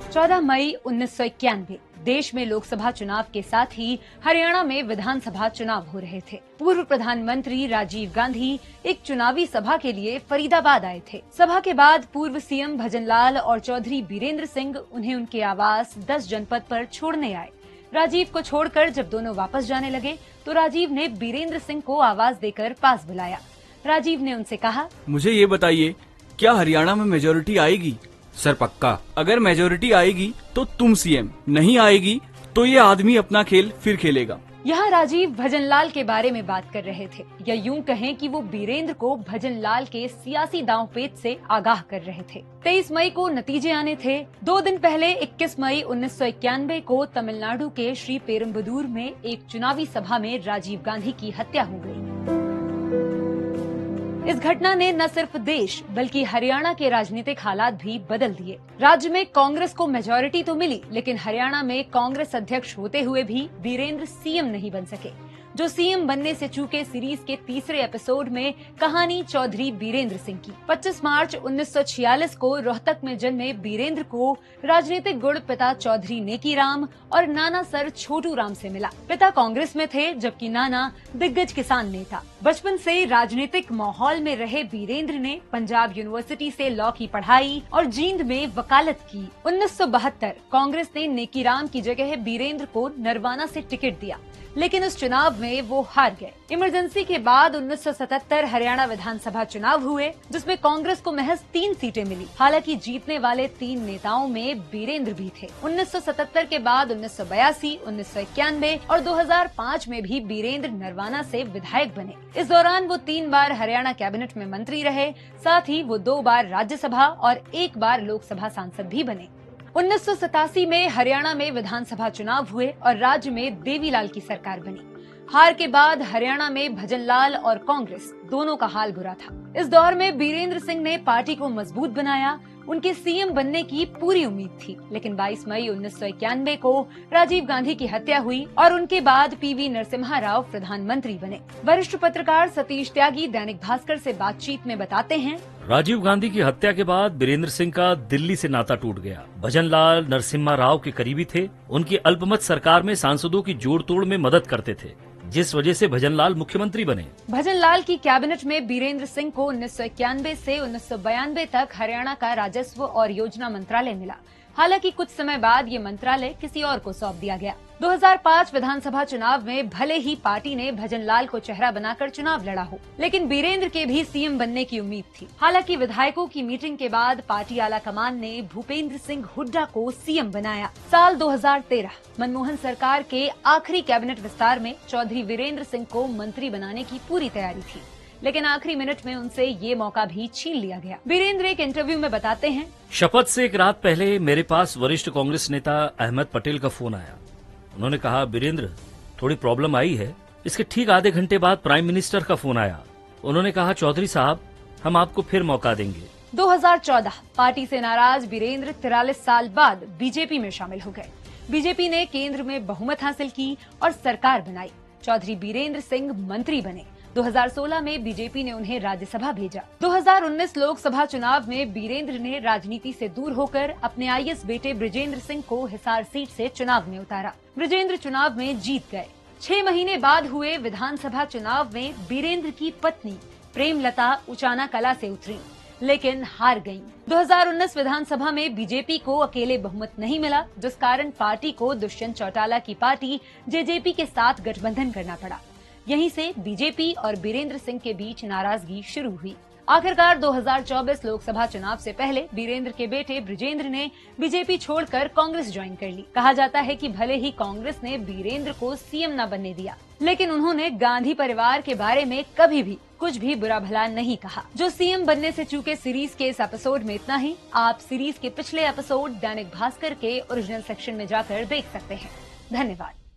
14 मई 1991 देश में लोकसभा चुनाव के साथ ही हरियाणा में विधानसभा चुनाव हो रहे थे। पूर्व प्रधानमंत्री राजीव गांधी एक चुनावी सभा के लिए फरीदाबाद आए थे। सभा के बाद पूर्व सीएम भजनलाल और चौधरी बीरेंद्र सिंह उन्हें उनके आवास 10 जनपद पर छोड़ने आए। राजीव को छोड़कर जब दोनों वापस जाने लगे तो राजीव ने बीरेंद्र सिंह को आवाज देकर पास बुलाया। राजीव ने उनसे कहा, मुझे ये बताइए, क्या हरियाणा में मेजोरिटी आएगी? सर पक्का। अगर मेजोरिटी आएगी तो तुम सीएम, नहीं आएगी तो ये आदमी अपना खेल फिर खेलेगा। यहाँ राजीव भजनलाल के बारे में बात कर रहे थे, या यूं कहें कि वो बीरेंद्र को भजनलाल के सियासी दांवपेच से आगाह कर रहे थे। 23 मई को नतीजे आने थे। 2 दिन पहले 21 मई 1991 को तमिलनाडु के श्री पेरुम्बदूर में एक चुनावी सभा में राजीव गांधी की हत्या हो गई। इस घटना ने न सिर्फ देश बल्कि हरियाणा के राजनीतिक हालात भी बदल दिए। राज्य में कांग्रेस को मेजॉरिटी तो मिली, लेकिन हरियाणा में कांग्रेस अध्यक्ष होते हुए भी बीरेंद्र सीएम नहीं बन सके। जो सीएम बनने से चूके सीरीज के तीसरे एपिसोड में कहानी चौधरी बीरेंद्र सिंह की। 25 मार्च 1946 को रोहतक में जन्मे बीरेंद्र को राजनीतिक गुण पिता चौधरी नेकीराम और नाना सर छोटू राम से मिला। पिता कांग्रेस में थे जबकि नाना दिग्गज किसान नेता। बचपन से राजनीतिक माहौल में रहे बीरेंद्र ने पंजाब यूनिवर्सिटी से लॉ की पढ़ाई और जींद में वकालत की। 1972 कांग्रेस ने नेकीराम की जगह बीरेंद्र को नरवाना से टिकट दिया, लेकिन उस चुनाव में वो हार गए। इमरजेंसी के बाद 1977 हरियाणा विधानसभा चुनाव हुए, जिसमें कांग्रेस को महज 3 सीटें मिली। हालांकि जीतने वाले 3 नेताओं में बीरेंद्र भी थे। 1977 के बाद 1982, 1991 और 2005 में भी बीरेंद्र नरवाना से विधायक बने। इस दौरान वो 3 बार हरियाणा कैबिनेट में मंत्री रहे, साथ ही वो 2 बार राज्यसभा और 1 बार लोकसभा सांसद भी बने। 1987 में हरियाणा में विधानसभा चुनाव हुए और राज्य में देवीलाल की सरकार बनी। हार के बाद हरियाणा में भजनलाल और कांग्रेस दोनों का हाल बुरा था। इस दौर में बीरेंद्र सिंह ने पार्टी को मजबूत बनाया। उनके सीएम बनने की पूरी उम्मीद थी, लेकिन 22 मई 1991 को राजीव गांधी की हत्या हुई और उनके बाद पीवी नरसिम्हा राव प्रधानमंत्री बने। वरिष्ठ पत्रकार सतीश त्यागी दैनिक भास्कर से बातचीत में बताते हैं, राजीव गांधी की हत्या के बाद बीरेंद्र सिंह का दिल्ली से नाता टूट गया। भजनलाल नरसिम्हा राव के करीबी थे। उनकी अल्पमत सरकार में सांसदों की जोड़ तोड़ में मदद करते थे, जिस वजह से भजनलाल मुख्यमंत्री बने। भजनलाल की कैबिनेट में बीरेंद्र सिंह को 1991 से 1992 तक हरियाणा का राजस्व और योजना मंत्रालय मिला। हालांकि कुछ समय बाद ये मंत्रालय किसी और को सौंप दिया गया। 2005 विधानसभा चुनाव में भले ही पार्टी ने भजनलाल को चेहरा बनाकर चुनाव लड़ा हो, लेकिन बीरेंद्र के भी सीएम बनने की उम्मीद थी। हालांकि विधायकों की मीटिंग के बाद पार्टी आला कमान ने भूपेंद्र सिंह हुड्डा को सीएम बनाया। साल 2013 मनमोहन सरकार के आखिरी कैबिनेट विस्तार में चौधरी बीरेंद्र सिंह को मंत्री बनाने की पूरी तैयारी थी, लेकिन आखिरी मिनट में उनसे ये मौका भी छीन लिया गया। बीरेंद्र एक इंटरव्यू में बताते हैं, शपथ से एक रात पहले मेरे पास वरिष्ठ कांग्रेस नेता अहमद पटेल का फोन आया। उन्होंने कहा, बीरेंद्र थोड़ी प्रॉब्लम आई है। इसके ठीक आधे घंटे बाद प्राइम मिनिस्टर का फोन आया। उन्होंने कहा, चौधरी साहब हम आपको फिर मौका देंगे। 2014 पार्टी से नाराज बीरेंद्र 43 साल बाद बीजेपी में शामिल हो गए। बीजेपी ने केंद्र में बहुमत हासिल की और सरकार बनाई। चौधरी बीरेंद्र सिंह मंत्री बने। 2016 में बीजेपी ने उन्हें राज्यसभा भेजा। 2019 लोकसभा चुनाव में बीरेंद्र ने राजनीति से दूर होकर अपने आईएएस बेटे बृजेंद्र सिंह को हिसार सीट से चुनाव में उतारा। बृजेंद्र चुनाव में जीत गए। 6 महीने बाद हुए विधानसभा चुनाव में बीरेंद्र की पत्नी प्रेमलता उचाना कला से उतरी, लेकिन हार गयीं। 2019 विधानसभा में बीजेपी को अकेले बहुमत नहीं मिला, जिस कारण पार्टी को दुष्यंत चौटाला की पार्टी जेजेपी के साथ गठबंधन करना पड़ा। यहीं से बीजेपी और बीरेंद्र सिंह के बीच नाराजगी शुरू हुई। आखिरकार 2024 लोकसभा चुनाव से पहले बीरेंद्र के बेटे बृजेंद्र ने बीजेपी छोड़कर कांग्रेस ज्वाइन कर ली। कहा जाता है कि भले ही कांग्रेस ने बीरेंद्र को सीएम न बनने दिया, लेकिन उन्होंने गांधी परिवार के बारे में कभी भी कुछ भी बुरा भला नहीं कहा। जो सीएम बनने से चूके सीरीज के इस एपिसोड में इतना ही। आप सीरीज के पिछले एपिसोड दैनिक भास्कर के ओरिजिनल सेक्शन में जाकर देख सकते हैं। धन्यवाद।